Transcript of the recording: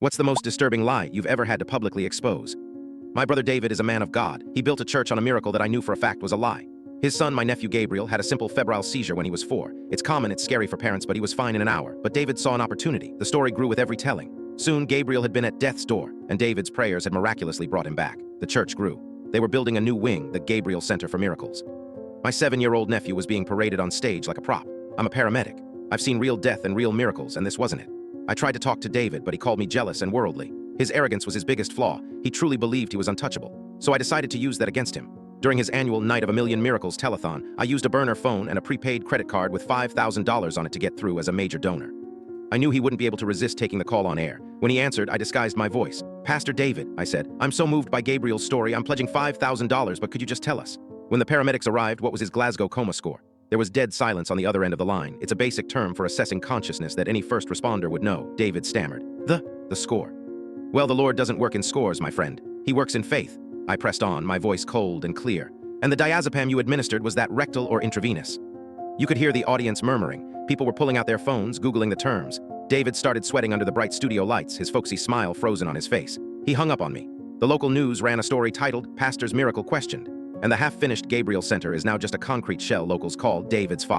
What's the most disturbing lie you've ever had to publicly expose? My brother David is a man of God. He built a church on a miracle that I knew for a fact was a lie. His son, my nephew Gabriel, had a simple febrile seizure when he was 4. It's common, it's scary for parents, but he was fine in an hour. But David saw an opportunity. The story grew with every telling. Soon, Gabriel had been at death's door, and David's prayers had miraculously brought him back. The church grew. They were building a new wing, the Gabriel Center for Miracles. My 7-year-old nephew was being paraded on stage like a prop. I'm a paramedic. I've seen real death and real miracles, and this wasn't it. I tried to talk to David, but he called me jealous and worldly. His arrogance was his biggest flaw. He truly believed he was untouchable. So I decided to use that against him. During his annual Night of a Million Miracles telethon, I used a burner phone and a prepaid credit card with $5,000 on it to get through as a major donor. I knew he wouldn't be able to resist taking the call on air. When he answered, I disguised my voice. "Pastor David," I said, "I'm so moved by Gabriel's story, I'm pledging $5,000, but could you just tell us?" When the paramedics arrived, what was his Glasgow coma score? There was dead silence on the other end of the line. It's a basic term for assessing consciousness that any first responder would know. David stammered. The score. Well, the Lord doesn't work in scores, my friend. He works in faith. I pressed on, my voice cold and clear. "And the diazepam you administered, was that rectal or intravenous?" You could hear the audience murmuring. People were pulling out their phones, Googling the terms. David started sweating under the bright studio lights, his folksy smile frozen on his face. He hung up on me. The local news ran a story titled, "Pastor's Miracle Questioned." And the half-finished Gabriel Center is now just a concrete shell locals call David's father.